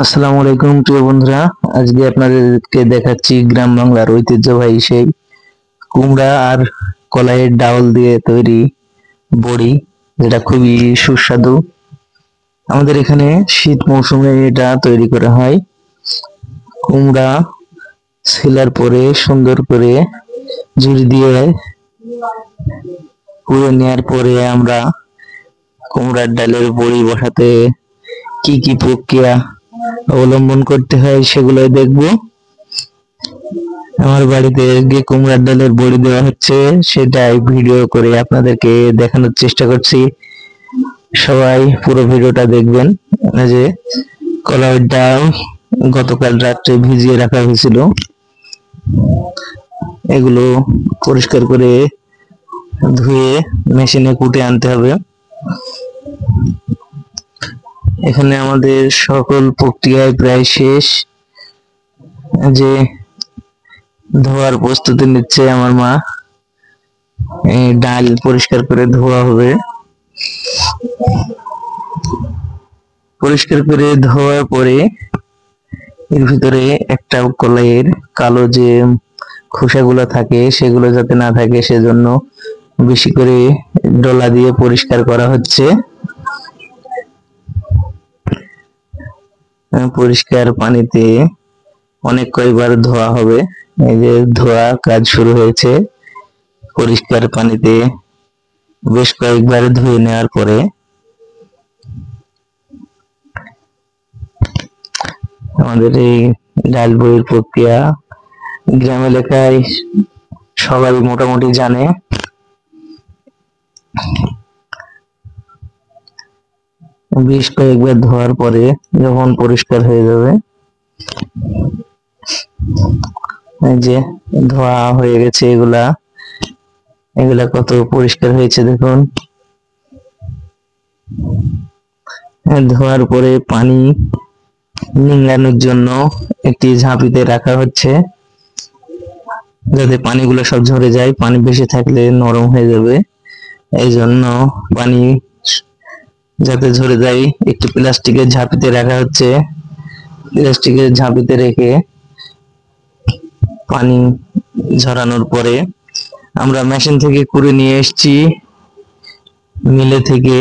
আসসালামু আলাইকুম প্রিয় বন্ধুরা, আজকে আপনাদেরকে দেখাচ্ছি গ্রাম বাংলার ঐতিহ্যবাহী সেই কুমড়া আর কলাইয়ের ডাউল দিয়ে তৈরি বড়ি, যেটা খুবই সুস্বাদু। আমাদের এখানে শীত মৌসুমে এটা তৈরি করা হয়। কুমড়া ছেলার পরে সুন্দর করে ঝুড়ি দিয়ে পুড়ে নেওয়ার পরে আমরা কুমড়ার ডালের বড়ি বসাতে কি কি প্রক্রিয়া অবলম্বন করতে হয় সেগুলোই দেখবো। আমার বাড়িতে যে কুমড়ার ডালের বড়ি দেওয়া হচ্ছে সেটাই ভিডিও করে আপনাদেরকে দেখানোর চেষ্টা করছি। সবাই পুরো ভিডিওটা দেখবেন। এই যে কলাইয়ের ডাল গতকাল রাত্রে ভিজিয়ে রাখা হয়েছিল, এগুলো পরিষ্কার করে ধুয়ে মেশিনে কুটে আনতে হবে। এখানে আমাদের সকল প্রক্রিয়ায় প্রায় শেষ। যে ধোয়ার প্রস্তুতি নিচ্ছে আমার মা। ডাল পরিষ্কার করে ধোয়া হবে। পরিষ্কার করে ধোয়ার পরে এর ভিতরে একটা কলাইয়ের কালো যে খোসাগুলো থাকে সেগুলো যাতে না থাকে সেজন্য বেশি করে ডলা দিয়ে পরিষ্কার করা হচ্ছে। পরিষ্কার পানিতে অনেক কয়েকবার ধোয়া হবে। এই যে ধোয়া কাজ শুরু হয়েছে। পরিষ্কার পানিতে বেশ কয়েকবার ধুয়ে নেওয়ার পরে আমাদের এই ডাল বড়ির প্রক্রিয়া গ্রাম এলাকায় সবাই মোটামুটি জানে। বেশ কয়েকবার ধোয়ার পরে যখন পরিষ্কার হয়ে যাবে, এই যে ধোয়া হয়ে গেছে, এগুলা কত পরিষ্কার হয়েছে দেখুন। ধোয়ার পরে পানি নিংড়ানোর জন্য একটি ঝাঁপিতে রাখা হচ্ছে, যাতে পানিগুলো সব ঝরে যায়। পানি বেশি থাকলে নরম হয়ে যাবে, এই জন্য পানি যাতে ঝরে যায় একটি প্লাস্টিকের ঝাঁপিতে রাখা হচ্ছে। প্লাস্টিকের ঝাঁপিতে রেখে পানি ঝরানোর পরে আমরা মেশিন থেকে কুড়ে নিয়ে এসেছি, মিলে থেকে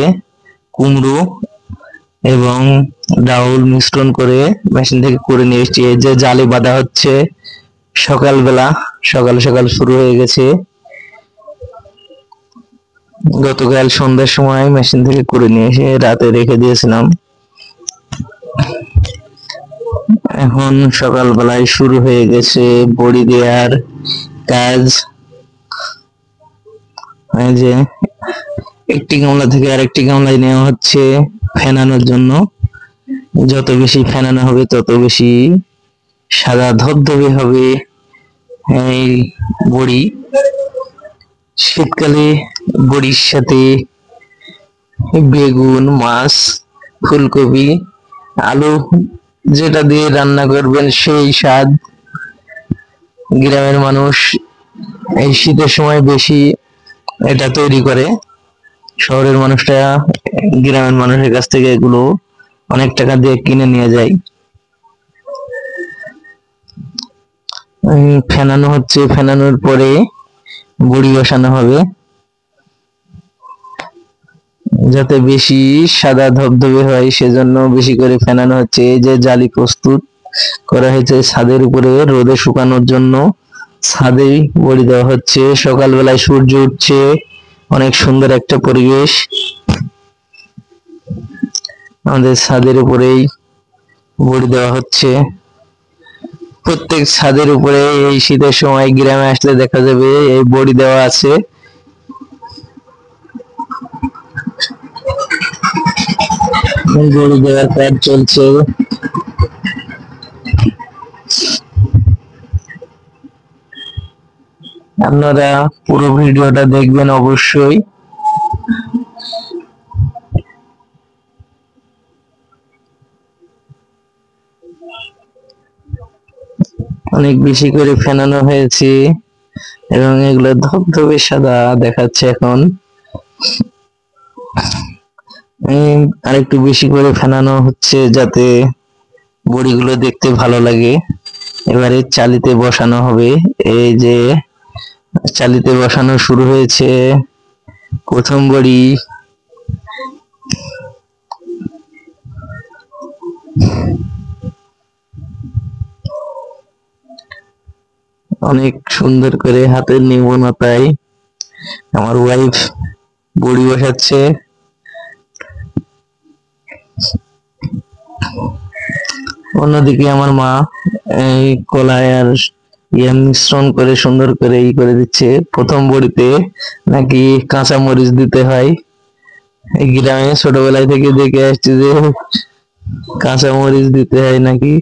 কুমড়ো এবং ডাউল মিশ্রণ করে মেশিন থেকে কুড়ে নিয়ে এসেছি। এই যে জালি বাঁধা হচ্ছে, সকালবেলা সকাল সকাল শুরু হয়ে গেছে। গতকাল সন্ধ্যার সময় মেশিন থেকে কুড়ে নিয়ে এসে রাতে রেখে দিয়েছিলাম। এখন সকালবেলায় শুরু হয়ে গেছে বড়ি দেওয়ার কাজ। এই যে একটি গামলা থেকে আরেকটি গামলায় নেওয়া হচ্ছে ফেনানোর জন্য। যত বেশি ফেনানো হবে তত বেশি সাদা ধবধবে হবে এই বড়ি। শীতকালে বড়ির সাথে বেগুন, মাছ, ফুলকপি, আলু যেটা দিয়ে রান্না করবেন সেই স্বাদ। গ্রামের মানুষ এই শীতের সময় বেশি এটা তৈরি করে। শহরের মানুষরা গ্রামের মানুষের কাছ থেকে এগুলো অনেক টাকা দিয়ে কিনে নিয়ে যায়। ফেনানো হচ্ছে, ফেনানোর পরে বড়ি বসানো হবে যাতে বেশি সাদা ধবধবে হয়, সেজন্য বেশি করে ফেনানো হচ্ছে। এই যে জালি প্রস্তুত করা হয়েছে ছাদের উপরে রোদে শুকানোর জন্য, ছাদেই বড়ি দেওয়া হচ্ছে। সকালবেলায় সূর্য উঠছে, অনেক সুন্দর একটা পরিবেশ। আমাদের ছাদের উপরেই বড়ি দেওয়া হচ্ছে। প্রত্যেক ছাদের উপরে এই শীতের সময় গ্রামে আসলে দেখা যাবে এই বড়ি দেওয়া আছে। বড়ি দেওয়ার কাজ চলছে। আপনারা পুরো ভিডিওটা দেখবেন অবশ্যই। অনেক বেশি করে ফেনানো হয়েছে এবং এগুলো ধবধবে সাদা দেখাচ্ছে। এখন আরেকটু বেশি করে ফেনানো হচ্ছে যাতে বড়িগুলো দেখতে ভালো লাগে। এবারে চালিতে বসানো হবে। এই যে চালিতে বসানো শুরু হয়েছে। প্রথম বড়ি অনেক সুন্দর করে হাতের নিপুণতায় আমার ওয়াইফ বড়ি বসাচ্ছে। অন্যদিকে আমার মা এই কলাই আর মিশ্রণ করে সুন্দর করে করে দিচ্ছে। প্রথম বড়িতে নাকি কাঁচা মরিচ দিতে হয়। এই গ্রামে ছোটবেলায় থেকে দেখে আসছি যে কাঁচা মরিচ দিতে হয় নাকি।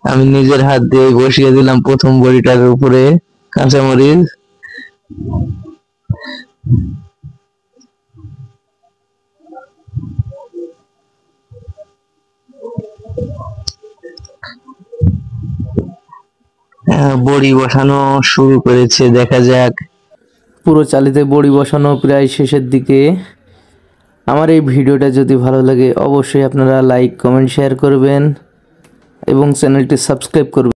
আমি নিজের হাত দিয়ে বসিয়ে দিলাম প্রথম বড়িটার উপরে কাঁচা মরিচ। বড়ি বসানো শুরু করেছে, দেখা যাক। পুরো চালিতে বড়ি বসানো প্রায় শেষের দিকে। আমার এই ভিডিওটা যদি ভালো লাগে অবশ্যই আপনারা লাইক, কমেন্ট, শেয়ার করবেন এবং চ্যানেলটি সাবস্ক্রাইব করবেন।